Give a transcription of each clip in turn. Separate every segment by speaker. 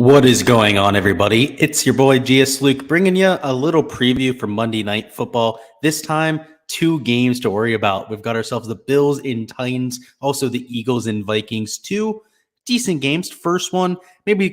Speaker 1: What is going on, everybody? It's your boy GS Luke bringing you a little preview for Monday Night Football. This time, two games to worry about. We've got ourselves the Bills and Titans, also the Eagles and Vikings. Two decent games. First one, maybe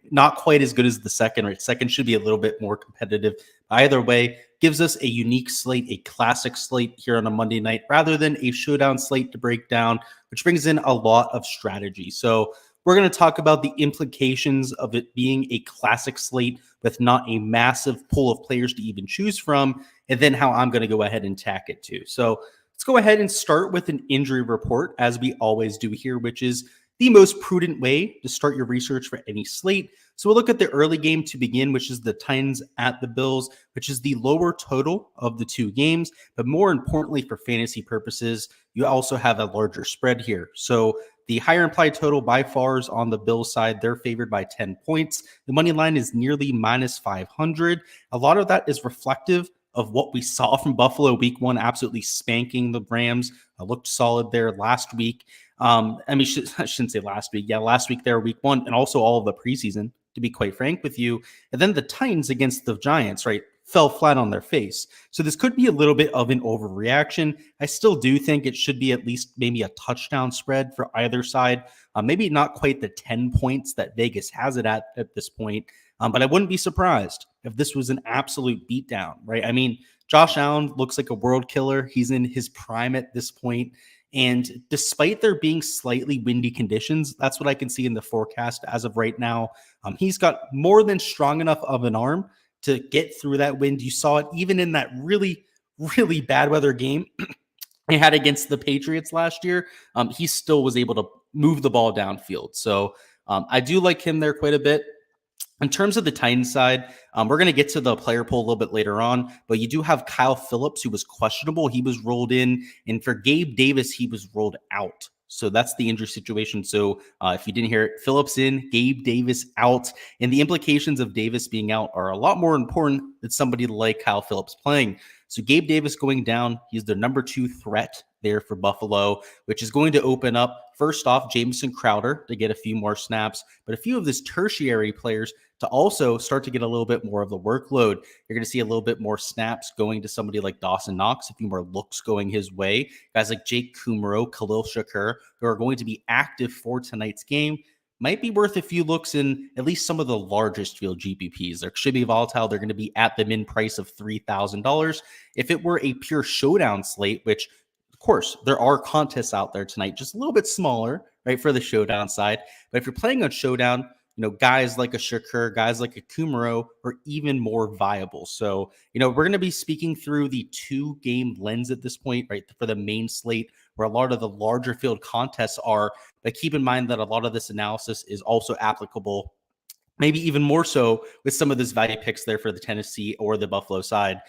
Speaker 1: not quite as good as the second. Right, second should be a little bit more competitive. Either way, gives us a unique slate, a classic slate here on a Monday night, rather than a showdown slate to break down, which brings in a lot of strategy. So we're going to talk about the implications of it being a classic slate with not a massive pool of players to even choose from, and then how I'm going to go ahead and tack it too. So let's go ahead and start with an injury report, as we always do here, which is the most prudent way to start your research for any slate. So we'll look at the early game to begin, which is the Titans at the Bills, which is the lower total of the two games. But more importantly, for fantasy purposes, you also have a larger spread here. So the higher implied total by far is on the Bills side. They're favored by 10 points. The money line is nearly minus 500. A lot of that is reflective of what we saw from Buffalo week one, absolutely spanking the Rams. Looked solid there last week. I shouldn't say last week. Yeah, last week there, week one, and also all of the preseason, to be quite frank with you. And then the Titans against the Giants, right, fell flat on their face. So this could be a little bit of an overreaction. I still do think it should be at least maybe a touchdown spread for either side. Maybe not quite the 10 points that Vegas has it at this point. But I wouldn't be surprised if this was an absolute beatdown, right? I mean, Josh Allen looks like a world killer. He's in his prime at this point. And despite there being slightly windy conditions, that's what I can see in the forecast as of right now. He's got more than strong enough of an arm to get through that wind. You saw it even in that really, really bad weather game he had against the Patriots last year. He still was able to move the ball downfield. So I do like him there quite a bit. In terms of the Titans side, we're going to get to the player pool a little bit later on, but you do have Kyle Phillips, who was questionable. He was rolled in, and for Gabe Davis, he was rolled out. So that's the injury situation. So if you didn't hear it, Phillips in, Gabe Davis out. And the implications of Davis being out are a lot more important than somebody like Kyle Phillips playing. So Gabe Davis going down, he's the number 2 threat there for Buffalo, which is going to open up, first off, Jamison Crowder to get a few more snaps, but a few of his tertiary players to also start to get a little bit more of the workload. You're going to see a little bit more snaps going to somebody like Dawson Knox, a few more looks going his way. Guys like Jake Kumro, Khalil Shakur, who are going to be active for tonight's game, might be worth a few looks in at least some of the largest field GPPs. They should be volatile. They're going to be at the min price of $3,000. If it were a pure showdown slate, which of course, there are contests out there tonight, just a little bit smaller, right, for the showdown side. But if you're playing on showdown, guys like a Shakur, guys like a Kumaro are even more viable. So, we're going to be speaking through the 2-game lens at this point, right, for the main slate, where a lot of the larger field contests are. But keep in mind that a lot of this analysis is also applicable, maybe even more so with some of this value picks there for the Tennessee or the Buffalo side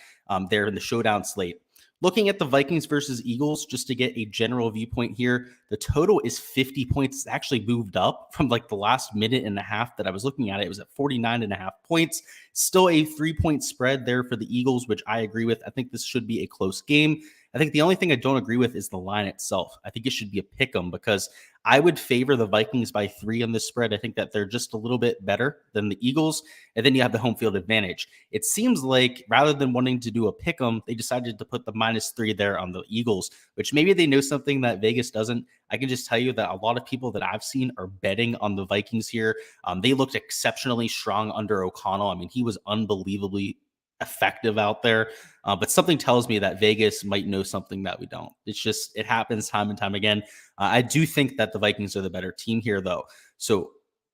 Speaker 1: there in the showdown slate. Looking at the Vikings versus Eagles, just to get a general viewpoint here, the total is 50 points. It's actually moved up from like the last minute and a half that I was looking at it. It was at 49.5 points. Still a 3-point spread there for the Eagles, which I agree with. I think this should be a close game. I think the only thing I don't agree with is the line itself. I think it should be a pick 'em because I would favor the Vikings by 3 on this spread. I think that they're just a little bit better than the Eagles. And then you have the home field advantage. It seems like rather than wanting to do a pick 'em, they decided to put the -3 there on the Eagles, which maybe they know something that Vegas doesn't. I can just tell you that a lot of people that I've seen are betting on the Vikings here. They looked exceptionally strong under O'Connell. I mean, he was unbelievably effective out there. But something tells me that Vegas might know something that we don't. It happens time and time again. I do think that the Vikings are the better team here, though. So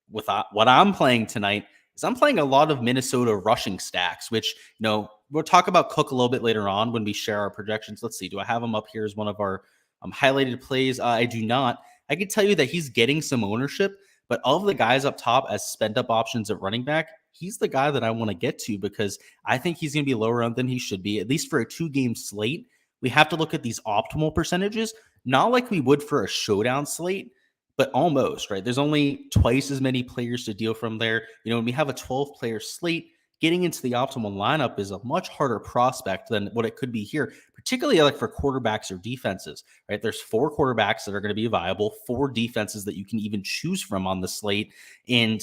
Speaker 1: with what I'm playing tonight is I'm playing a lot of Minnesota rushing stacks, which, we'll talk about Cook a little bit later on when we share our projections. Let's see. Do I have him up here as one of our highlighted plays? I do not. I can tell you that he's getting some ownership, but of the guys up top as spend up options at running back, he's the guy that I want to get to because I think he's going to be lower than he should be, at least for a 2-game slate. We have to look at these optimal percentages, not like we would for a showdown slate, but almost, right? There's only twice as many players to deal from there. When we have a 12-player slate, getting into the optimal lineup is a much harder prospect than what it could be here, particularly like for quarterbacks or defenses, right? There's 4 quarterbacks that are going to be viable, 4 defenses that you can even choose from on the slate. And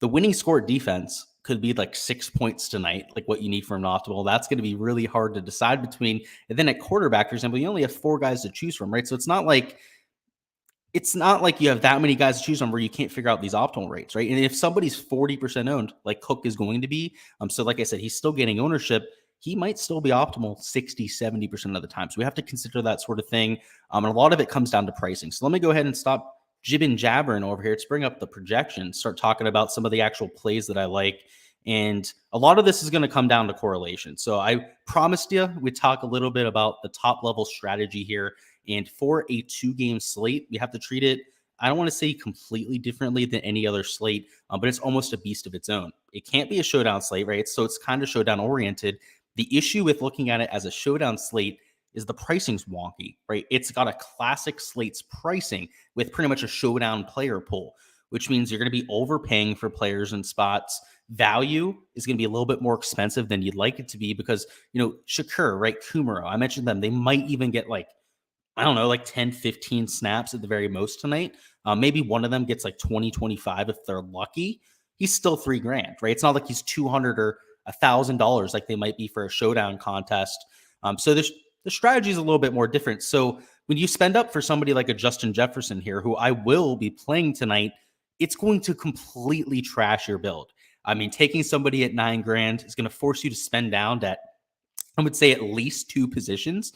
Speaker 1: the winning score at defense could be like 6 points tonight, like what you need from an optimal. That's going to be really hard to decide between. And then at quarterback, for example, you only have 4 guys to choose from, right? So it's not like you have that many guys to choose from where you can't figure out these optimal rates, right? And if somebody's 40% owned, like Cook is going to be, so like I said, he's still getting ownership. He might still be optimal 60, 70% of the time. So we have to consider that sort of thing. And a lot of it comes down to pricing. So let me go ahead and stop jibbing jabbering over here. Let's bring up the projections, start talking about some of the actual plays that I like. And a lot of this is going to come down to correlation. So I promised you we'd talk a little bit about the top level strategy here. And for a 2-game slate, we have to treat it, I don't want to say completely differently than any other slate, but it's almost a beast of its own. It can't be a showdown slate, right? So it's kind of showdown oriented. The issue with looking at it as a showdown slate is the pricing's wonky, right? It's got a classic slate's pricing with pretty much a showdown player pool, which means you're going to be overpaying for players and spots. Value is going to be a little bit more expensive than you'd like it to be because, Shakur, right? Kumaro, I mentioned them. They might even get like 10, 15 snaps at the very most tonight. Maybe one of them gets like 20, 25 if they're lucky. He's still $3,000, right? It's not like he's $200 or $1,000 like they might be for a showdown contest. So the strategy is a little bit more different. So when you spend up for somebody like a Justin Jefferson here, who I will be playing tonight, it's going to completely trash your build. I mean, taking somebody at $9,000 is going to force you to spend down at, I would say, at least 2 positions.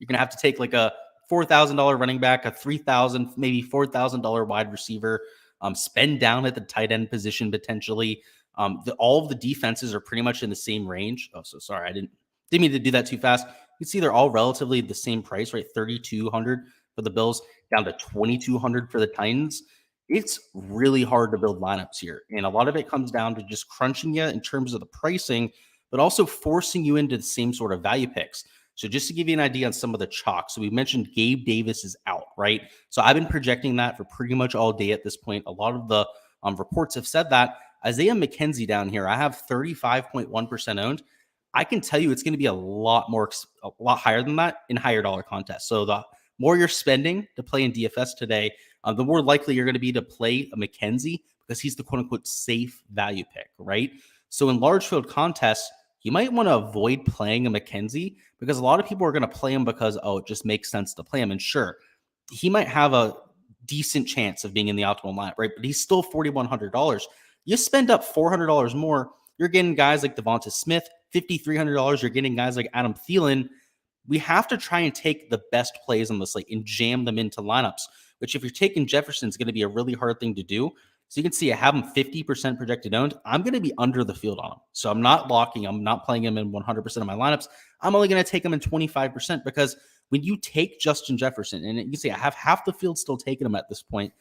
Speaker 1: You're going to have to take like a $4,000 running back, a $3,000, maybe $4,000 wide receiver, spend down at the tight end position potentially. All of the defenses are pretty much in the same range. Oh, so sorry, I didn't mean to do that too fast. You can see they're all relatively the same price, right? $3,200 for the Bills, down to $2,200 for the Titans. It's really hard to build lineups here, and a lot of it comes down to just crunching you in terms of the pricing, but also forcing you into the same sort of value picks. So just to give you an idea on some of the chalk. So we mentioned Gabe Davis is out, right? So I've been projecting that for pretty much all day at this point. A lot of the reports have said that. Isaiah McKenzie down here, I have 35.1% owned. I can tell you it's going to be a lot higher than that in higher dollar contests. So the more you're spending to play in DFS today, the more likely you're going to be to play a McKenzie because he's the quote unquote safe value pick, right? So in large field contests, you might want to avoid playing a McKenzie because a lot of people are going to play him because, it just makes sense to play him. And sure, he might have a decent chance of being in the optimal lineup, right? But he's still $4,100. You spend up $400 more, you're getting guys like Devonta Smith, $5,300. You're getting guys like Adam Thielen. We have to try and take the best plays on the slate and jam them into lineups, which if you're taking Jefferson is going to be a really hard thing to do. So you can see I have him 50% projected owned. I'm going to be under the field on him. So I'm not locking. I'm not playing him in 100% of my lineups. I'm only going to take him in 25% because when you take Justin Jefferson, and you can see I have half the field still taking him at this point,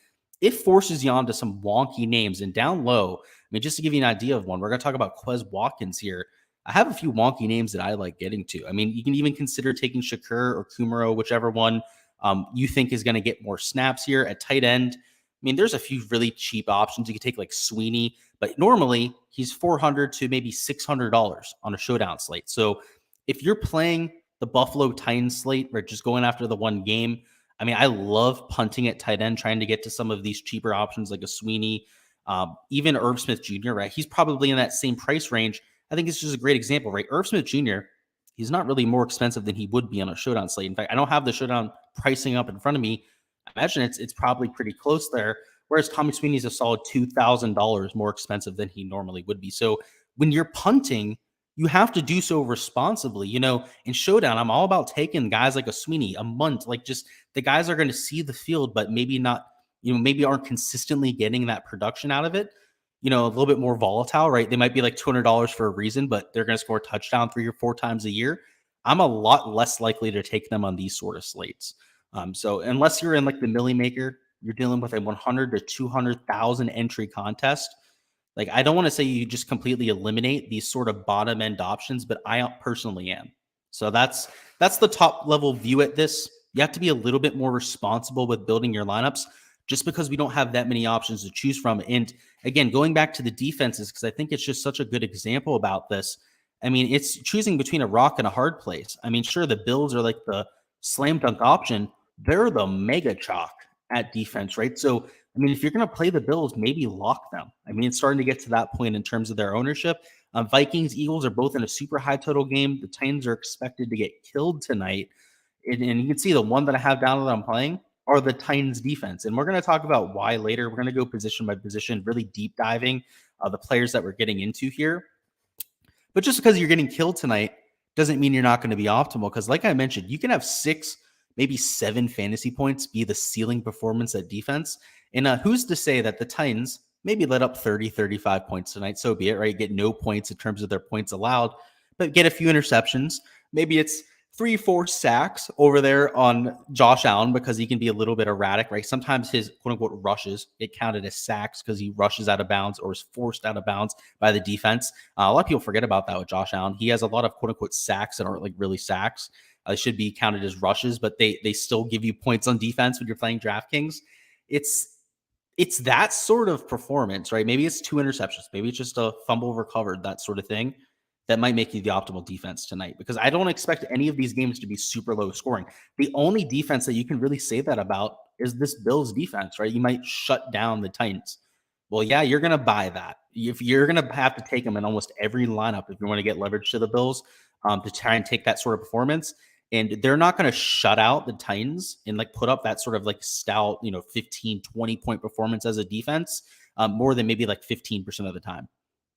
Speaker 1: it forces you onto some wonky names. And down low, I mean, just to give you an idea of one, we're going to talk about Quez Watkins here. I have a few wonky names that I like getting to. I mean, you can even consider taking Shakur or Kumaro, whichever one you think is going to get more snaps here at tight end. I mean, there's a few really cheap options. You could take like Sweeney, but normally he's $400 to maybe $600 on a showdown slate. So if you're playing the Buffalo Titans slate, right, just going after the one game, I mean, I love punting at tight end, trying to get to some of these cheaper options like a Sweeney, even Irv Smith Jr., right? He's probably in that same price range. I think it's just a great example, right? Irv Smith Jr., he's not really more expensive than he would be on a showdown slate. In fact, I don't have the showdown pricing up in front of me. I imagine it's probably pretty close there, whereas Tommy Sweeney is a solid $2,000 more expensive than he normally would be. So when you're punting, you have to do so responsibly. In Showdown, I'm all about taking guys like a Sweeney, a Munt, like just the guys are going to see the field, but maybe not, maybe aren't consistently getting that production out of it. A little bit more volatile, right? They might be like $200 for a reason, but they're going to score a touchdown 3 or 4 times a year. I'm a lot less likely to take them on these sort of slates. So unless you're in like the Millie Maker, you're dealing with a 100 to 200,000 entry contest. Like, I don't want to say you just completely eliminate these sort of bottom end options, but I personally am. So that's the top level view at this. You have to be a little bit more responsible with building your lineups just because we don't have that many options to choose from. And again, going back to the defenses, because I think it's just such a good example about this. I mean, it's choosing between a rock and a hard place. I mean, sure, the Bills are like the slam dunk option. They're the mega chalk at defense, right? So I mean, if you're going to play the Bills, maybe lock them. I mean, it's starting to get to that point in terms of their ownership. Vikings, Eagles are both in a super high total game. The Titans are expected to get killed tonight. And you can see the one that I have down that I'm playing are the Titans defense. And we're going to talk about why later. We're going to go position by position, really deep diving the players that we're getting into here. But just because you're getting killed tonight doesn't mean you're not going to be optimal. Because like I mentioned, you can have 6, maybe 7 fantasy points be the ceiling performance at defense. And who's to say that the Titans maybe let up 30, 35 points tonight? So be it, right? Get no points in terms of their points allowed, but get a few interceptions. Maybe it's 3-4 sacks over there on Josh Allen because he can be a little bit erratic, right? Sometimes his quote unquote rushes get counted as sacks because he rushes out of bounds or is forced out of bounds by the defense. A lot of people forget about that with Josh Allen. He has a lot of quote unquote sacks that aren't like really sacks. Should be counted as rushes, but they still give you points on defense when you're playing DraftKings. It's that sort of performance, right? Maybe it's 2 interceptions, maybe it's just a fumble recovered, that sort of thing, that might make you the optimal defense tonight, because I don't expect any of these games to be super low scoring. The only defense that you can really say that about is this Bills defense, right? You might shut down the Titans. Well, yeah, you're going to buy that. If you're going to have to take them in almost every lineup if you want to get leverage to the Bills to try and take that sort of performance. And they're not going to shut out the Titans and like put up that sort of like stout, 15, 20 point performance as a defense more than maybe like 15% of the time,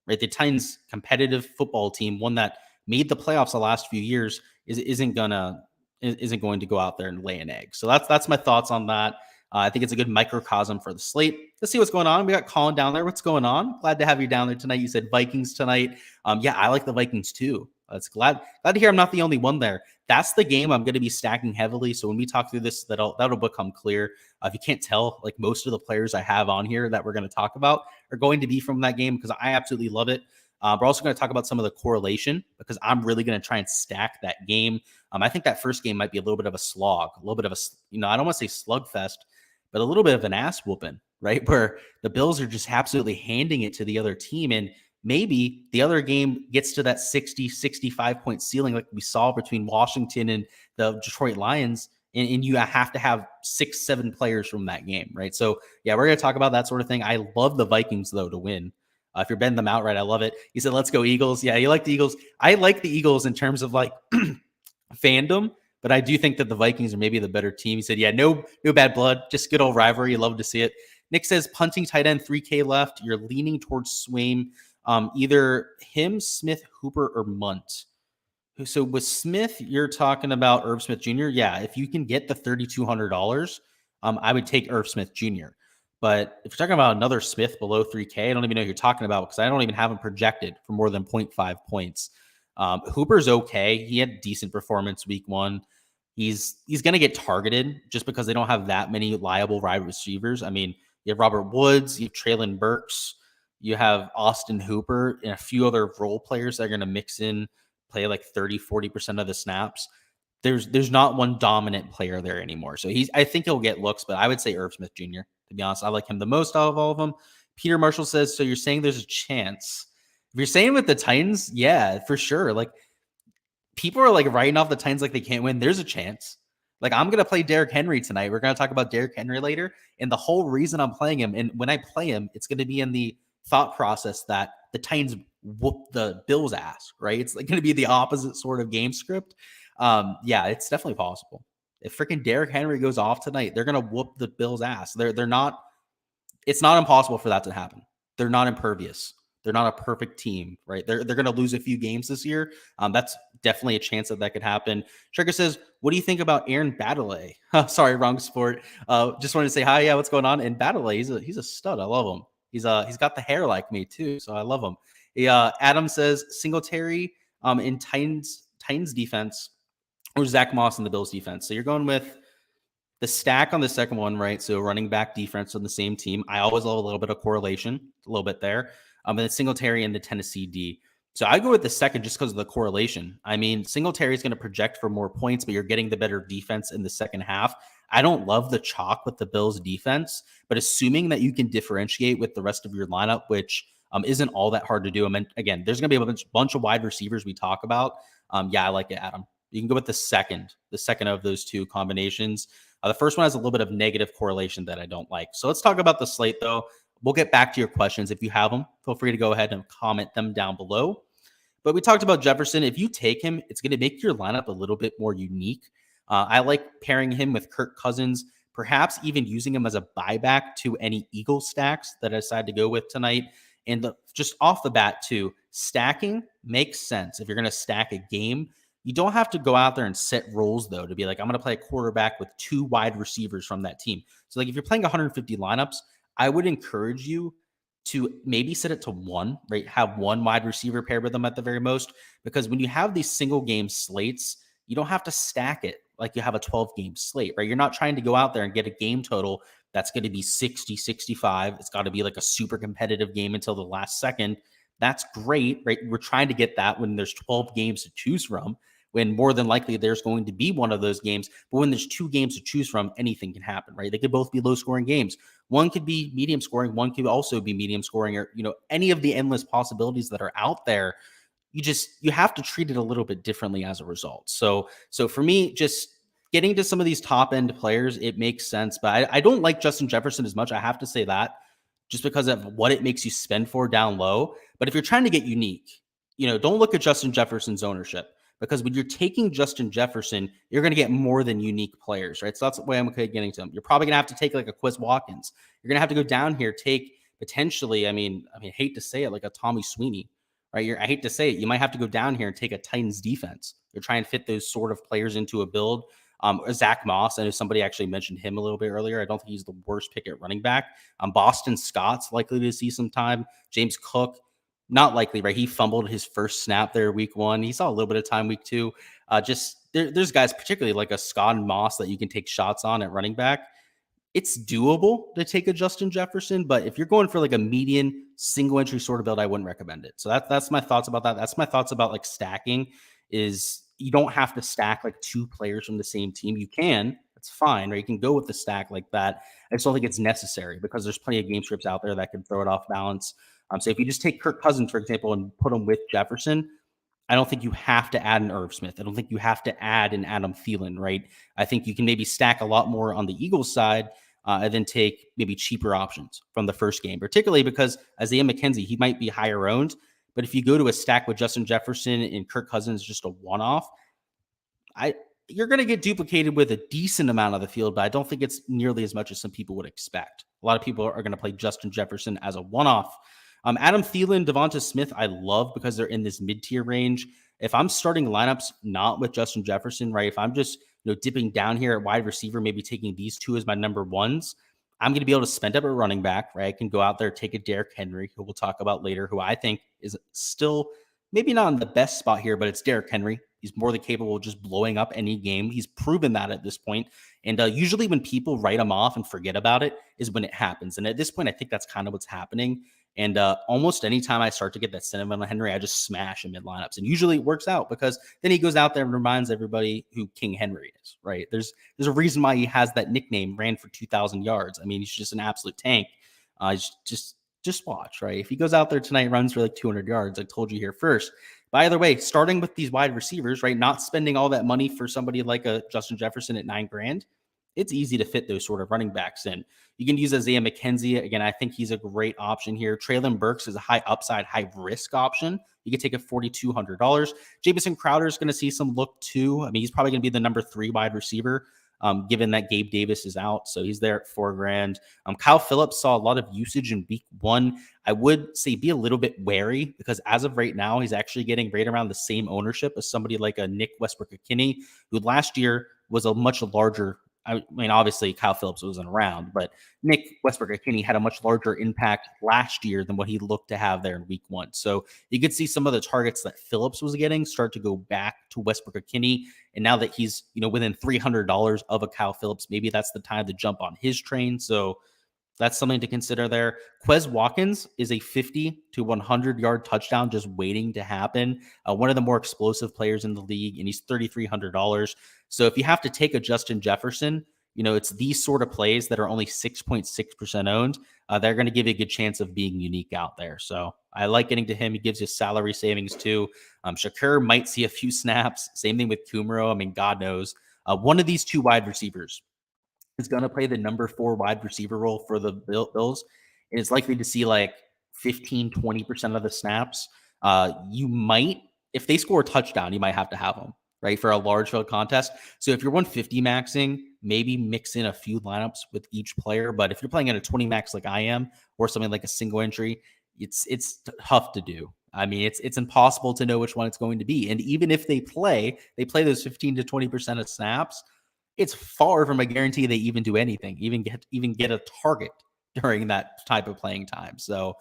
Speaker 1: right? The Titans competitive football team, one that made the playoffs the last few years, isn't going to go out there and lay an egg. So that's my thoughts on that. I think it's a good microcosm for the slate. Let's see what's going on. We got Colin down there. What's going on? Glad to have you down there tonight. You said Vikings tonight. Yeah, I like the Vikings too. That's glad to hear I'm not the only one there. That's the game I'm going to be stacking heavily. So when we talk through this, that'll become clear. If you can't tell, like most of the players I have on here that we're going to talk about are going to be from that game because I absolutely love it. We're also going to talk about some of the correlation because I'm really going to try and stack that game. I think that first game might be a little bit of a slog, a little bit of a, I don't want to say slugfest, but a little bit of an ass whooping, right? Where the Bills are just absolutely handing it to the other team. And maybe the other game gets to that 60, 65 point ceiling like we saw between Washington and the Detroit Lions. And you have to have 6, 7 players from that game, right? So, yeah, we're going to talk about that sort of thing. I love the Vikings, though, to win. If you're betting them outright, I love it. You said, let's go Eagles. Yeah, you like the Eagles. I like the Eagles in terms of like fandom, but I do think that the Vikings are maybe the better team. He said, yeah, no bad blood, just good old rivalry. You love to see it. Nick says, punting tight end, 3K left. You're leaning towards Swaim. Either him, Smith, Hooper, or Munt. So with Smith, you're talking about Irv Smith Jr. Yeah, if you can get the $3,200, I would take Irv Smith Jr. But if you're talking about another Smith below 3K, I don't even know who you're talking about because I don't even have him projected for more than 0.5 points. Hooper's okay. He had decent performance week 1. He's going to get targeted just because they don't have that many liable wide receivers. I mean, you have Robert Woods, you have Treylon Burks, you have Austin Hooper, and a few other role players that are going to mix in, play like 30, 40% of the snaps. There's not one dominant player there anymore. So I think he'll get looks, but I would say Irv Smith Jr. To be honest, I like him the most out of all of them. Peter Marshall says, so you're saying there's a chance. If you're saying with the Titans, yeah, for sure. Like people are like writing off the Titans like they can't win. There's a chance. Like I'm going to play Derrick Henry tonight. We're going to talk about Derrick Henry later. And the whole reason I'm playing him, and when I play him, it's going to be in the thought process that the Titans whoop the Bills ass, right? It's like going to be the opposite sort of game script. Yeah, it's definitely possible. If freaking Derrick Henry goes off tonight, they're going to whoop the Bills ass. They're not, it's not impossible for that to happen. They're not impervious. They're not a perfect team, right? They're going to lose a few games this year. That's definitely a chance that could happen. Trigger says, what do you think about Aaron Baddeley? Sorry, wrong sport. Just wanted to say hi. Yeah, what's going on? And Baddeley, he's a stud. I love him. He's got the hair like me too, so I love him. Adam says Singletary in Titans defense or Zach Moss in the Bills defense. So you're going with the stack on the second one, right? So running back defense on the same team. I always love a little bit of correlation, a little bit there. And then Singletary and the Tennessee D. So I go with the second just because of the correlation. I mean, Singletary is going to project for more points, but you're getting the better defense in the second half. I don't love the chalk with the Bills defense, but assuming that you can differentiate with the rest of your lineup, which isn't all that hard to do. I mean, again, there's going to be a bunch of wide receivers we talk about. Yeah, I like it, Adam. You can go with the second of those two combinations. The first one has a little bit of negative correlation that I don't like. So let's talk about the slate, though. We'll get back to your questions. If you have them, feel free to go ahead and comment them down below. But we talked about Jefferson. If you take him, it's going to make your lineup a little bit more unique. I like pairing him with Kirk Cousins, perhaps even using him as a buyback to any Eagles stacks that I decided to go with tonight. And just off the bat, too, stacking makes sense. If you're going to stack a game, you don't have to go out there and set roles, though, to be like, I'm going to play a quarterback with 2 wide receivers from that team. So, like, if you're playing 150 lineups, I would encourage you to maybe set it to 1, right? Have 1 wide receiver paired with them at the very most, because when you have these single game slates, you don't have to stack it like you have a 12 game slate, right? You're not trying to go out there and get a game total that's going to be 60, 65. It's got to be like a super competitive game until the last second. That's great, right? We're trying to get that when there's 12 games to choose from, when more than likely there's going to be one of those games. But when there's 2 games to choose from, anything can happen, right? They could both be low scoring games. One could be medium scoring. One could also be medium scoring, or, any of the endless possibilities that are out there. You have to treat it a little bit differently as a result. So for me, just getting to some of these top end players, it makes sense. But I don't like Justin Jefferson as much. I have to say that, just because of what it makes you spend for down low. But if you're trying to get unique, don't look at Justin Jefferson's ownership, because when you're taking Justin Jefferson, you're going to get more than unique players, right? So that's the way I'm getting to him. You're probably going to have to take like a Quez Watkins. You're going to have to go down here, take potentially, I hate to say it, like a Tommy Sweeney, right? I hate to say it. You might have to go down here and take a Titans defense. You're trying to fit those sort of players into a build. Zach Moss, I know somebody actually mentioned him a little bit earlier. I don't think he's the worst pick at running back. Boston Scott's likely to see some time. James Cook, not likely, right? He fumbled his first snap there week 1. He saw a little bit of time week 2. There's guys, particularly like a Scott and Moss, that you can take shots on at running back. It's doable to take a Justin Jefferson, but if you're going for like a median single entry sort of build, I wouldn't recommend it. So that's my thoughts about that. That's my thoughts about like stacking. Is you don't have to stack like 2 players from the same team. You can, that's fine, or you can go with the stack like that. I just don't think it's necessary, because there's plenty of game scripts out there that can throw it off balance. So if you just take Kirk Cousins, for example, and put him with Jefferson, I don't think you have to add an Irv Smith. I don't think you have to add an Adam Thielen, right? I think you can maybe stack a lot more on the Eagles side, and then take maybe cheaper options from the first game, particularly because Isaiah McKenzie, he might be higher owned. But if you go to a stack with Justin Jefferson and Kirk Cousins, just a one-off, you're going to get duplicated with a decent amount of the field, but I don't think it's nearly as much as some people would expect. A lot of people are going to play Justin Jefferson as a one-off. Adam Thielen, Devonta Smith, I love because they're in this mid-tier range. If I'm starting lineups not with Justin Jefferson, right, if I'm just dipping down here at wide receiver, maybe taking these 2 as my number 1s, I'm going to be able to spend up a running back, right? I can go out there, take a Derrick Henry, who we'll talk about later, who I think is still maybe not in the best spot here, but it's Derrick Henry. He's more than capable of just blowing up any game. He's proven that at this point. And usually when people write him off and forget about it is when it happens. And at this point, I think that's kind of what's happening. And almost anytime I start to get that sentiment on Henry, I just smash him in lineups. And usually it works out, because then he goes out there and reminds everybody who King Henry is, right? There's a reason why he has that nickname, ran for 2,000 yards. I mean, he's just an absolute tank. Just watch, right? If he goes out there tonight, runs for like 200 yards, I told you here first. By the way, starting with these wide receivers, right? Not spending all that money for somebody like a Justin Jefferson at $9,000. It's easy to fit those sort of running backs in. You can use Isaiah McKenzie. Again, I think he's a great option here. Traylon Burks is a high upside, high risk option. You can take a $4,200. Jamison Crowder is going to see some look too. I mean, he's probably going to be the number 3 wide receiver, given that Gabe Davis is out. So he's there at $4,000. Kyle Phillips saw a lot of usage in week 1. I would say be a little bit wary, because as of right now, he's actually getting right around the same ownership as somebody like a Nick Westbrook-Ikhine, who last year was a much larger, I mean, obviously Kyle Phillips wasn't around, but Nick Westbrook-Ikhine had a much larger impact last year than what he looked to have there in week 1. So you could see some of the targets that Phillips was getting start to go back to Westbrook-Ikhine. And now that he's, within $300 of a Kyle Phillips, maybe that's the time to jump on his train. So that's something to consider there. Quez Watkins is a 50 to 100 yard touchdown just waiting to happen. One of the more explosive players in the league, and he's $3,300. So if you have to take a Justin Jefferson, it's these sort of plays that are only 6.6% owned. They're going to give you a good chance of being unique out there. So I like getting to him. He gives you salary savings too. Shakur might see a few snaps. Same thing with Kumaro. I mean, God knows. One of these 2 wide receivers is going to play the number 4 wide receiver role for the Bills, and it's likely to see like 15, 20% of the snaps. You might, if they score a touchdown, you might have to have them, right, for a large field contest. So if you're 150 maxing, maybe mix in a few lineups with each player. But if you're playing at a 20 max like I am, or something like a single entry, it's tough to do. I mean, it's impossible to know which one it's going to be. And even if they play those 15 to 20% of snaps, it's far from a guarantee they even do anything, even get a target during that type of playing time. So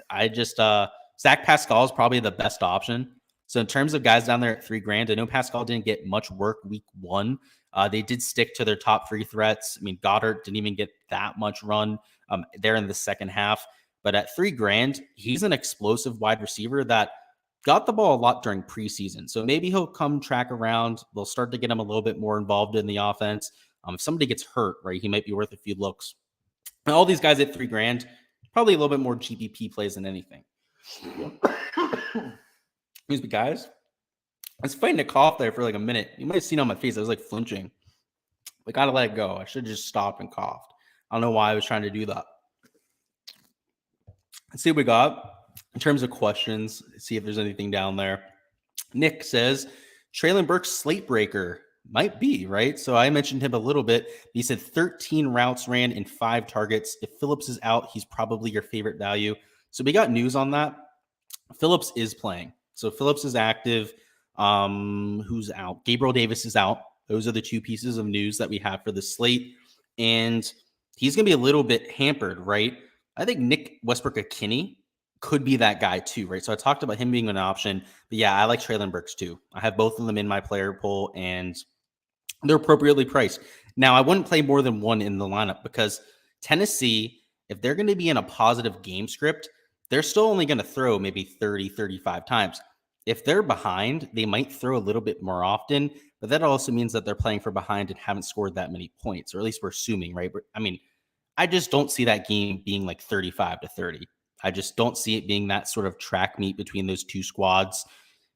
Speaker 1: I just Zach Pascal is probably the best option. So in terms of guys down there at $3,000, I know Pascal didn't get much work week 1. They did stick to their top 3 threats. I mean, Goddard didn't even get that much run there in the second half. But at $3,000, he's an explosive wide receiver that got the ball a lot during preseason. So maybe he'll come track around. They'll start to get him a little bit more involved in the offense. If somebody gets hurt, right, he might be worth a few looks. And all these guys at $3,000, probably a little bit more GPP plays than anything. Excuse me, guys. I was fighting a cough there for like a minute. You might have seen on my face, I was like flinching. I gotta let it go. I should have just stopped and coughed. I don't know why I was trying to do that. Let's see what we got in terms of questions. See if there's anything down there. Nick says, Traylon Burks slate breaker. Might be, right? So I mentioned him a little bit. He said 13 routes ran in 5 targets. If Phillips is out, he's probably your favorite value. So we got news on that. Phillips is playing. So Phillips is active. Who's out? Gabriel Davis is out. Those are the 2 pieces of news that we have for the slate. And he's going to be a little bit hampered, right? I think Nick Westbrook-Ikhine could be that guy too, right? So I talked about him being an option. But yeah, I like Traylon Burks too. I have both of them in my player pool, and they're appropriately priced. Now, I wouldn't play more than one in the lineup because Tennessee, if they're going to be in a positive game script, they're still only going to throw maybe 30, 35 times. If they're behind, they might throw a little bit more often, but that also means that they're playing for behind and haven't scored that many points, or at least we're assuming, right? I mean, I just don't see that game being like 35 to 30. I just don't see it being that sort of track meet between those 2 squads,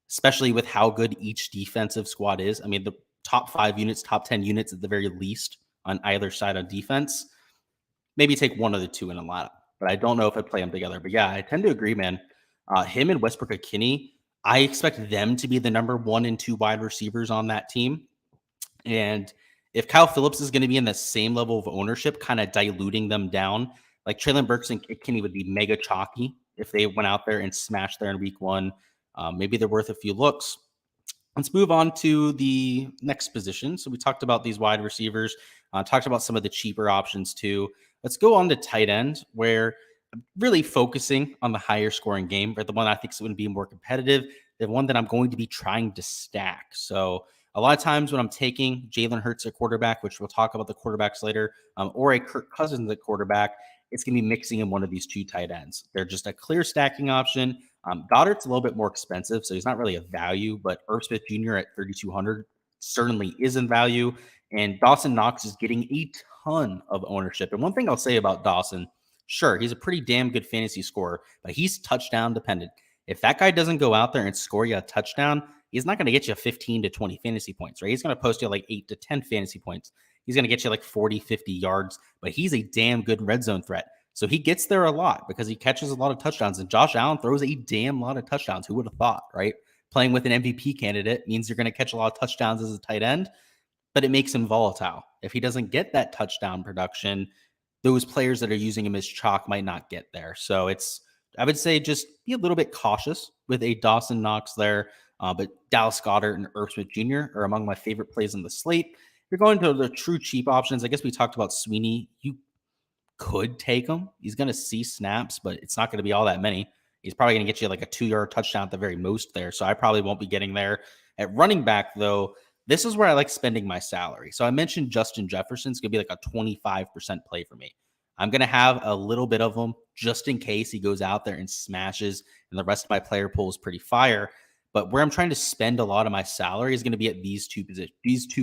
Speaker 1: especially with how good each defensive squad is. I mean, the top 5 units, top 10 units at the very least on either side on defense. Maybe take one of the 2 in a lineup, but I don't know if I'd play them together. But yeah, I tend to agree, man. Him and Westbrook-Ikhine, I expect them to be the number 1 and 2 wide receivers on that team. And if Kyle Phillips is going to be in the same level of ownership, kind of diluting them down, like Traylon Burks and Ikhine would be mega chalky if they went out there and smashed there in week 1. Maybe they're worth a few looks. Let's move on to the next position. So we talked about these wide receivers, talked about some of the cheaper options too. Let's go on to tight end, where I'm really focusing on the higher scoring game, but the one I think is going to be more competitive, the one that I'm going to be trying to stack. So a lot of times when I'm taking Jalen Hurts at quarterback, which we'll talk about the quarterbacks later, or a Kirk Cousins at quarterback, it's going to be mixing in one of these 2 tight ends. They're just a clear stacking option. Goddard's a little bit more expensive, so he's not really a value, but Irv Smith Jr. at 3,200 certainly is in value. And Dawson Knox is getting a ton of ownership. And one thing I'll say about Dawson, sure, he's a pretty damn good fantasy scorer, but he's touchdown dependent. If that guy doesn't go out there and score you a touchdown, he's not going to get you 15 to 20 fantasy points, right? He's going to post you like 8 to 10 fantasy points. He's going to get you like 40, 50 yards, but he's a damn good red zone threat. So he gets there a lot because he catches a lot of touchdowns, and Josh Allen throws a damn lot of touchdowns. Who would have thought, right? Playing with an MVP candidate means you're going to catch a lot of touchdowns as a tight end, but it makes him volatile. If he doesn't get that touchdown production, those players that are using him as chalk might not get there. So I would say just be a little bit cautious with a Dawson Knox there. But Dallas Goedert and Irv Smith Jr. are among my favorite plays on the slate. If you're going to the true cheap options, I guess we talked about Sweeney. You could take him. He's going to see snaps, but it's not going to be all that many. He's probably going to get you like a 2-yard touchdown at the very most there. So I probably won't be getting there. At running back, though, this is where I like spending my salary. So I mentioned Justin Jefferson's going to be like a 25% play for me. I'm going to have a little bit of him just in case he goes out there and smashes, and the rest of my player pool is pretty fire. But where I'm trying to spend a lot of my salary is going to be at these 2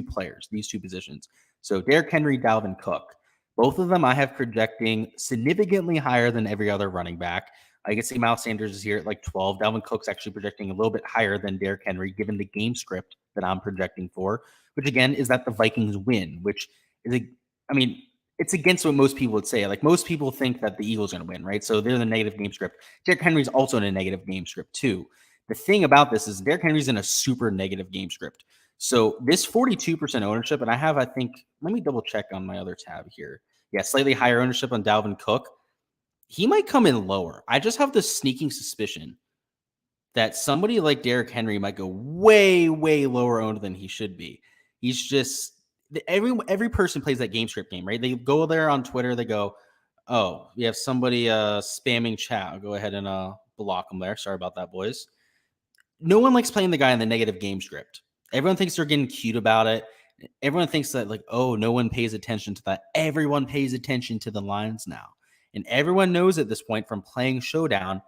Speaker 1: positions. So Derrick Henry, Dalvin Cook. Both of them I have projecting significantly higher than every other running back. I can see Miles Sanders is here at like 12. Dalvin Cook's actually projecting a little bit higher than Derrick Henry, given the game script that I'm projecting for, which again is that the Vikings win, which is I mean, it's against what most people would say. Like most people think that the Eagles are going to win, right? So they're in the negative game script. Derrick Henry's also in a negative game script too. The thing about this is Derrick Henry's in a super negative game script. So this 42% ownership, and I think, let me double check on my other tab here. Yeah, slightly higher ownership on Dalvin Cook. He might come in lower. I just have this sneaking suspicion that somebody like Derrick Henry might go way, way lower owned than he should be. He's just every person plays that game script game, right? They go there on Twitter, they go, "Oh, we have somebody spamming chat." I'll go ahead and block them there. Sorry about that, boys. No one likes playing the guy in the negative game script. Everyone thinks they're getting cute about it. Everyone thinks that, like, oh, no one pays attention to that. Everyone pays attention to the lines now. And everyone knows at this point from playing Showdown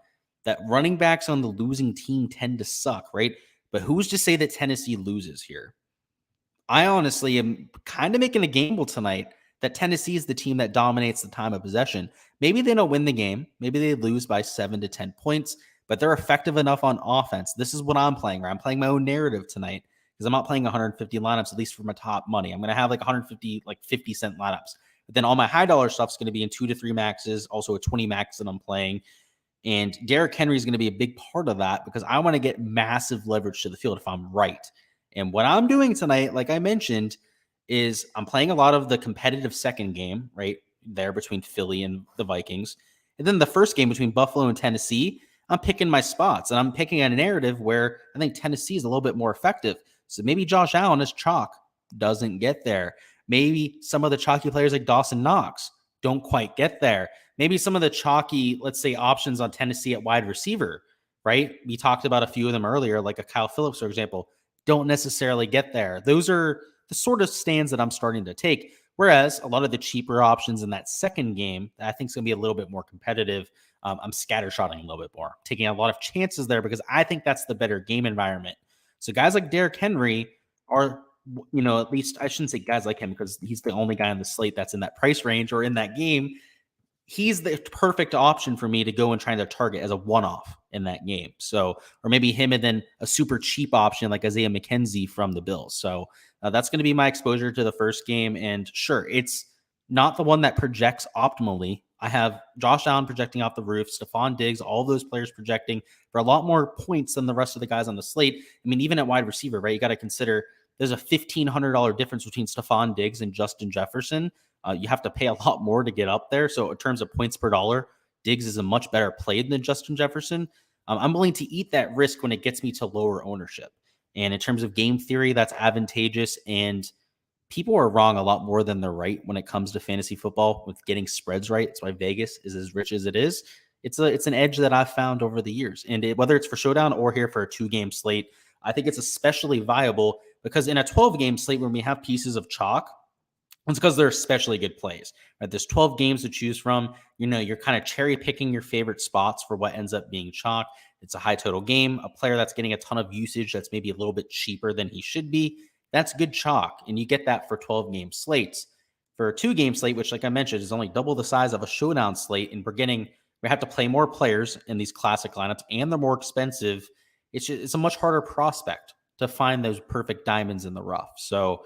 Speaker 1: that running backs on the losing team tend to suck, right? But who's to say that Tennessee loses here? I honestly am kind of making a gamble tonight that Tennessee is the team that dominates the time of possession. Maybe they don't win the game. Maybe they lose by 7 to 10 points, but they're effective enough on offense. This is what I'm playing, right? I'm playing my own narrative tonight because I'm not playing 150 lineups, at least for my top money. I'm going to have like 150, like 50-cent lineups. But then all my high dollar stuff is going to be in 2 to 3 maxes, also a 20 max that I'm playing. And Derrick Henry is going to be a big part of that because I want to get massive leverage to the field if I'm right. And what I'm doing tonight, like I mentioned, is I'm playing a lot of the competitive second game, right there between Philly and the Vikings. And then the first game between Buffalo and Tennessee, I'm picking my spots. And I'm picking a narrative where I think Tennessee is a little bit more effective. So maybe Josh Allen is chalk, doesn't get there. Maybe some of the chalky players like Dawson Knox don't quite get there. Maybe some of the chalky, let's say, options on Tennessee at wide receiver, right? We talked about a few of them earlier, like a Kyle Phillips, for example, don't necessarily get there. Those are the sort of stands that I'm starting to take. Whereas a lot of the cheaper options in that second game, I think is going to be a little bit more competitive. I'm scattershotting a little bit more, taking a lot of chances there because I think that's the better game environment. So guys like Derrick Henry are, at least I shouldn't say guys like him because he's the only guy on the slate that's in that price range or in that game. He's the perfect option for me to go and try to target as a one-off in that game. So, or maybe him and then a super cheap option like Isaiah McKenzie from the Bills. So that's going to be my exposure to the first game. And sure, it's not the one that projects optimally. I have Josh Allen projecting off the roof, Stephon Diggs, all those players projecting for a lot more points than the rest of the guys on the slate. I mean, even at wide receiver, right? You got to consider there's a $1,500 difference between Stephon Diggs and Justin Jefferson. You have to pay a lot more to get up there. So in terms of points per dollar, Diggs is a much better play than Justin Jefferson. I'm willing to eat that risk when it gets me to lower ownership. And in terms of game theory, that's advantageous. And people are wrong a lot more than they're right when it comes to fantasy football with getting spreads right. That's why Vegas is as rich as it is. It's an edge that I've found over the years. And whether it's for Showdown or here for a 2-game slate, I think it's especially viable because in a 12-game slate when we have pieces of chalk, it's because they're especially good plays. Right? There's 12 games to choose from. You're kind of cherry picking your favorite spots for what ends up being chalk. It's a high total game. A player that's getting a ton of usage that's maybe a little bit cheaper than he should be. That's good chalk. And you get that for 12-game slates. For a 2-game slate, which, like I mentioned, is only double the size of a Showdown slate, and we have to play more players in these classic lineups, and they're more expensive. It's a much harder prospect to find those perfect diamonds in the rough. So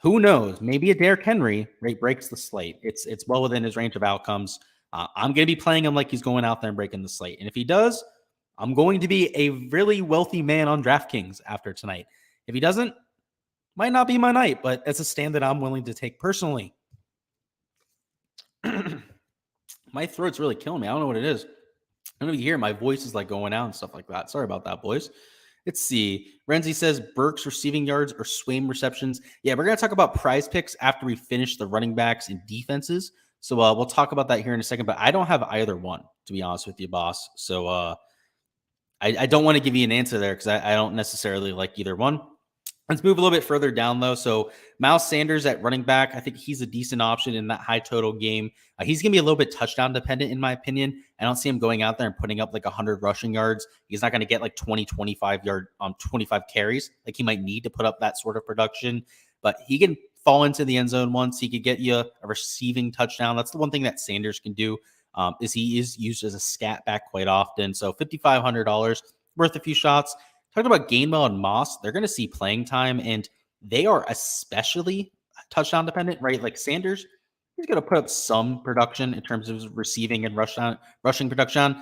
Speaker 1: who knows? Maybe a Derrick Henry breaks the slate. It's well within his range of outcomes. I'm going to be playing him like he's going out there and breaking the slate. And if he does, I'm going to be a really wealthy man on Draftkings after tonight. If he doesn't, might not be my night, but it's a stand that I'm willing to take personally. My throat's really killing me. I don't know what it is. I don't know if you hear my voice is like going out and stuff like that. Sorry about that, boys. Let's see. Renzi says Burks receiving yards or Swaim receptions. Yeah, we're going to talk about prize picks after we finish the running backs and defenses. So we'll talk about that here in a second, but I don't have either one, to be honest with you, boss. So I don't want to give you an answer there because I don't necessarily like either one. Let's move a little bit further down, though. So Miles Sanders at running back, I think he's a decent option in that high total game. He's going to be a little bit touchdown dependent, in my opinion. I don't see him going out there and putting up like 100 rushing yards. He's not going to get like 25 carries. Like he might need to put up that sort of production, but he can fall into the end zone once. He could get you a receiving touchdown. That's the one thing that Sanders can do, is he is used as a scat back quite often. So $5,500 worth a few shots. Talking about Gainwell and Moss, they're going to see playing time, and they are especially touchdown dependent, right? Like Sanders, He's going to put up some production in terms of receiving and rushing production.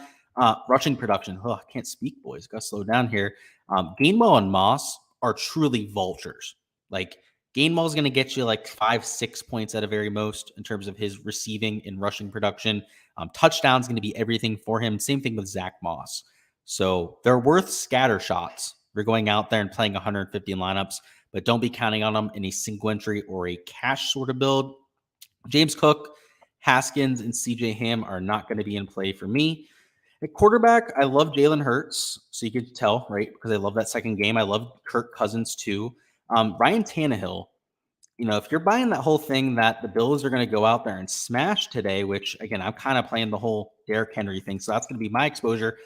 Speaker 1: Rushing production. Oh, I can't speak, boys. Got to slow down here. Gainwell and Moss are truly vultures. Like Gainwell is going to get you like 5-6 points at a very most in terms of his receiving and rushing production. Touchdown's going to be everything for him. Same thing with Zach Moss. So they're worth scatter shots. We're going out there and playing 150 lineups, but don't be counting on them in a single entry or a cash sort of build. James Cook, Haskins, and CJ Ham are not going to be in play for me. At quarterback, I love Jalen Hurts, so you could tell, right? Because I love that second game. I love Kirk Cousins too. Ryan Tannehill, if you're buying that whole thing that the Bills are going to go out there and smash today, which again, I'm kind of playing the whole Derrick Henry thing, so that's going to be my exposure.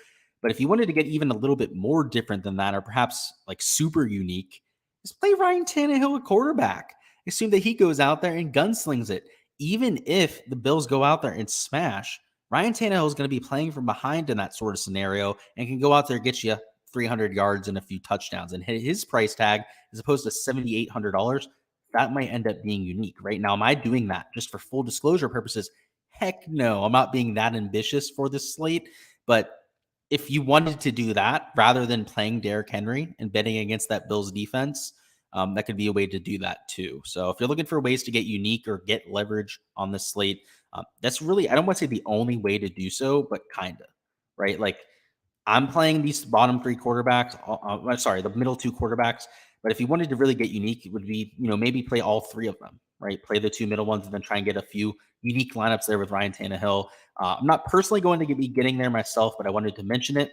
Speaker 1: But if you wanted to get even a little bit more different than that, or perhaps like super unique, just play Ryan Tannehill at quarterback. Assume that he goes out there and gunslings it. Even if the Bills go out there and smash, Ryan Tannehill is going to be playing from behind in that sort of scenario and can go out there and get you 300 yards and a few touchdowns. And his price tag, as opposed to $7,800, that might end up being unique. Right now, am I doing that just for full disclosure purposes? Heck no, I'm not being that ambitious for this slate. But if you wanted to do that rather than playing Derrick Henry and betting against that Bills defense, that could be a way to do that too. So if you're looking for ways to get unique or get leverage on the slate, that's really, I don't want to say the only way to do so, but kind of, right? Like I'm playing these bottom three quarterbacks, the middle two quarterbacks. But if you wanted to really get unique, it would be, maybe play all three of them, right? Play the two middle ones and then try and get a few unique lineups there with Ryan Tannehill. I'm not personally going to be getting there myself, but I wanted to mention it.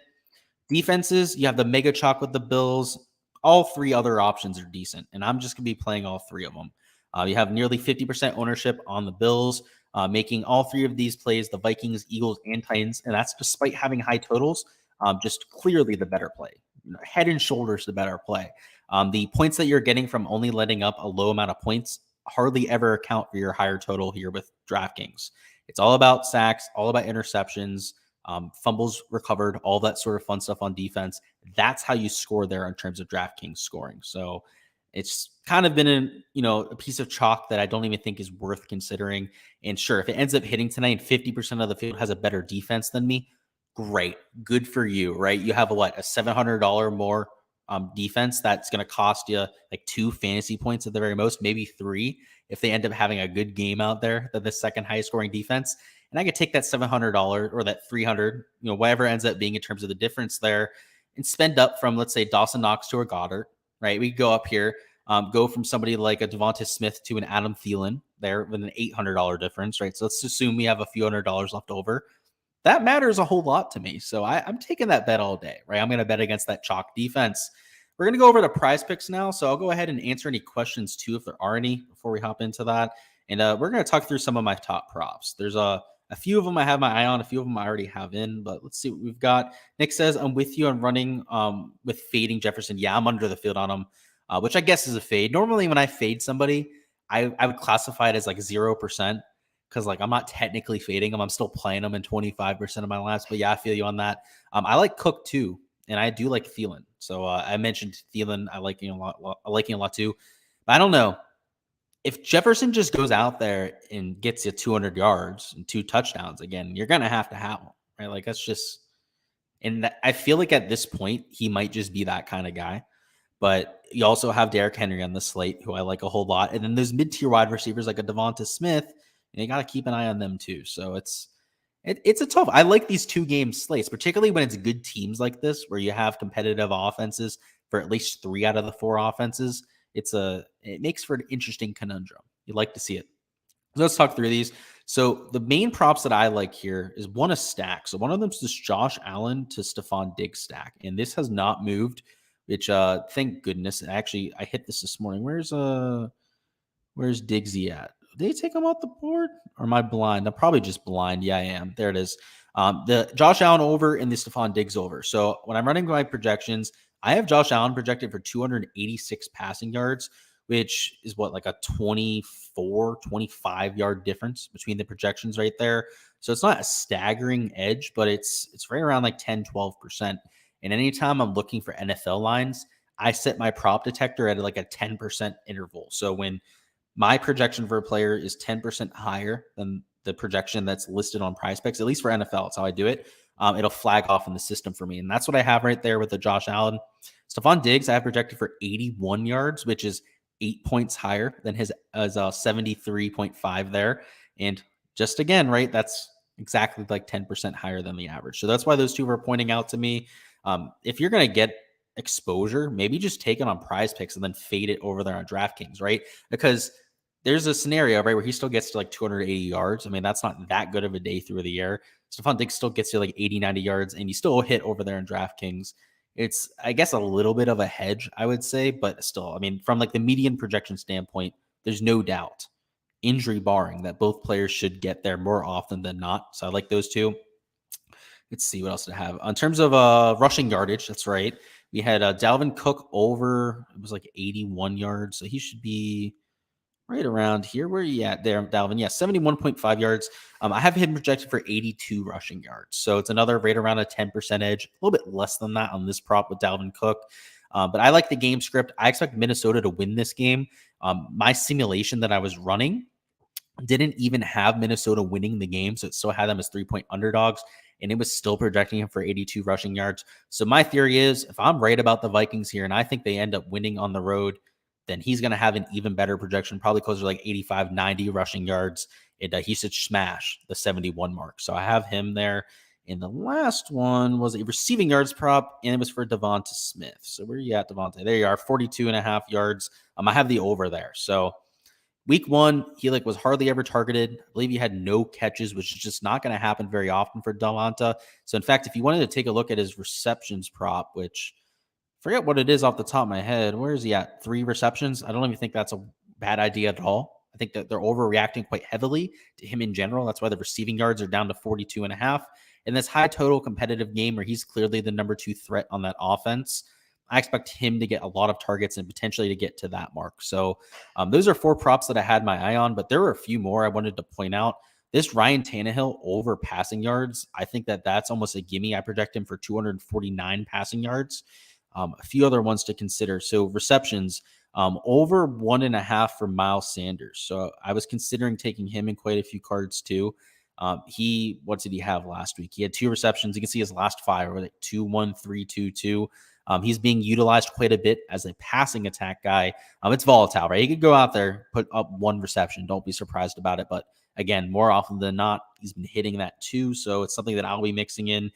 Speaker 1: Defenses, you have the mega chalk with the Bills. All three other options are decent, and I'm just going to be playing all three of them. You have nearly 50% ownership on the Bills, making all three of these plays the Vikings, Eagles, and Titans, and that's despite having high totals. Just clearly the better play. Head and shoulders the better play. The points that you're getting from only letting up a low amount of points hardly ever account for your higher total here with DraftKings. It's all about sacks, all about interceptions, fumbles recovered, all that sort of fun stuff on defense. That's how you score there in terms of DraftKings scoring. So it's kind of been a piece of chalk that I don't even think is worth considering. And sure, if it ends up hitting tonight and 50% of the field has a better defense than me, great, good for you, right? You have a $700 more defense that's going to cost you like 2 fantasy points at the very most, maybe 3 if they end up having a good game out there, the second highest scoring defense. And I could take that $700 or that $300, whatever ends up being in terms of the difference there, and spend up from, let's say, Dawson Knox to a Goddard, right? We go up here, go from somebody like a Devonta Smith to an Adam Thielen there with an $800 difference, right? So let's assume we have a few $100 left over. That matters a whole lot to me. So I'm taking that bet all day, right? I'm going to bet against that chalk defense. We're going to go over the prize picks now. So I'll go ahead and answer any questions too, if there are any, before we hop into that. And we're going to talk through some of my top props. There's a few of them I have my eye on, a few of them I already have in, but let's see what we've got. Nick says, I'm with you on running with fading Jefferson. Yeah, I'm under the field on him, which I guess is a fade. Normally when I fade somebody, I would classify it as like 0%. Because I'm not technically fading them. I'm still playing them in 25% of my laps. But yeah, I feel you on that. I like Cook too. And I do like Thielen. So I mentioned Thielen. I like him a lot too. But I don't know. If Jefferson just goes out there and gets you 200 yards and 2 touchdowns again, you're going to have him, right? Like that's just, and I feel like at this point, he might just be that kind of guy. But you also have Derrick Henry on the slate, who I like a whole lot. And then there's mid-tier wide receivers like a Devonta Smith, and you got to keep an eye on them too. So it's a tough. I like these 2-game slates, particularly when it's good teams like this, where you have competitive offenses for at least 3 out of the 4 offenses. It makes for an interesting conundrum. You'd like to see it. So let's talk through these. So the main props that I like here is one a stack. So one of them is this Josh Allen to Stephon Diggs stack, and this has not moved. Which thank goodness. Actually, I hit this morning. Where's Diggsy at? Did they take him off the board? Or am I blind? I'm probably just blind. Yeah, I am. There it is. The Josh Allen over and the Stephon Diggs over. So when I'm running my projections, I have Josh Allen projected for 286 passing yards, which is like a 24, 25 yard difference between the projections right there. So it's not a staggering edge, but it's right around like 10, 12%. And anytime I'm looking for NFL lines, I set my prop detector at like a 10% interval. So when My projection for a player is 10% higher than the projection that's listed on PrizePicks, at least for NFL. It's how I do it. It'll flag off in the system for me. And that's what I have right there with the Josh Allen. Stephon Diggs, I have projected for 81 yards, which is 8 points higher than his 73.5 there. And just again, right, that's exactly like 10% higher than the average. So that's why those two were pointing out to me. If you're going to get exposure, maybe just take it on PrizePicks and then fade it over there on DraftKings, right? Because there's a scenario, right, where he still gets to like 280 yards. I mean, that's not that good of a day through the air. Stephon Diggs still gets to like 80, 90 yards, and you still hit over there in DraftKings. It's, I guess, a little bit of a hedge, I would say, but still, I mean, from like the median projection standpoint, there's no doubt, injury barring, that both players should get there more often than not. So I like those two. Let's see what else did I have. In terms of rushing yardage, that's right. We had Dalvin Cook over, it was like 81 yards. So he should be right around here. Where are you at there, Dalvin? Yeah, 71.5 yards. I have him projected for 82 rushing yards. So it's another right around a 10% edge, a little bit less than that on this prop with Dalvin Cook. But I like the game script. I expect Minnesota to win this game. My simulation that I was running didn't even have Minnesota winning the game, so it still had them as 3-point underdogs, and it was still projecting him for 82 rushing yards. So my theory is, if I'm right about the Vikings here, and I think they end up winning on the road, then he's going to have an even better projection, probably closer to like 85, 90 rushing yards. And he should smash the 71 mark. So I have him there. And the last one was a receiving yards prop, and it was for Devonta Smith. So where are you at, Devonta? There you are, 42.5 yards. I have the over there. So week one, he was hardly ever targeted. I believe he had no catches, which is just not going to happen very often for Devonta. So in fact, if you wanted to take a look at his receptions prop, which forget what it is off the top of my head. Where is he at? 3 receptions. I don't even think that's a bad idea at all. I think that they're overreacting quite heavily to him in general. That's why the receiving yards are down to 42.5. In this high total competitive game where he's clearly the number 2 threat on that offense, I expect him to get a lot of targets and potentially to get to that mark. So those are 4 props that I had my eye on, but there were a few more I wanted to point out. This Ryan Tannehill over passing yards, I think that that's almost a gimme. I project him for 249 passing yards. A few other ones to consider. So receptions, over 1.5 for Miles Sanders. So I was considering taking him in quite a few cards too. What did he have last week? He had 2 receptions. You can see his last 5 were like 2, 1, 3, 2, 2. He's being utilized quite a bit as a passing attack guy. It's volatile, right? He could go out there, put up 1 reception. Don't be surprised about it. But again, more often than not, he's been hitting that too. So it's something that I'll be mixing in.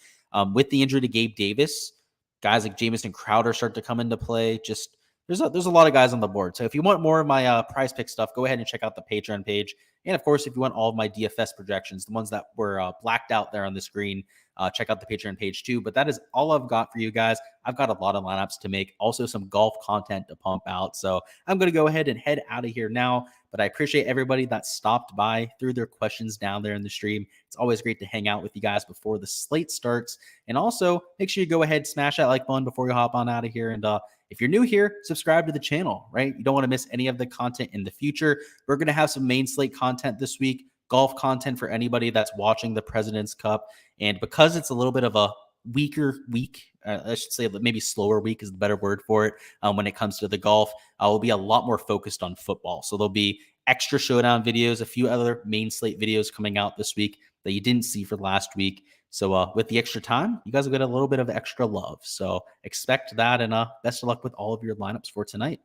Speaker 1: With the injury to Gabe Davis, guys like Jamison Crowder start to come into play. Just there's a lot of guys on the board. So if you want more of my PrizePick stuff, go ahead and check out the Patreon page. And of course, if you want all of my DFS projections, the ones that were blacked out there on the screen, check out the Patreon page too. But that is all I've got for you guys. I've got a lot of lineups to make, also some golf content to pump out. So I'm going to go ahead and head out of here now. But I appreciate everybody that stopped by, threw their questions down there in the stream. It's always great to hang out with you guys before the slate starts. And also, make sure you go ahead, smash that like button before you hop on out of here. And if you're new here, subscribe to the channel, right? You don't want to miss any of the content in the future. We're going to have some main slate content this week, golf content for anybody that's watching the President's Cup. And because it's a little bit of a weaker week, I should say maybe slower week is the better word for it, when it comes to the golf, we'll be a lot more focused on football. So there'll be extra Showdown videos, a few other main slate videos coming out this week that you didn't see for last week. So with the extra time, you guys will get a little bit of extra love. So expect that, and best of luck with all of your lineups for tonight.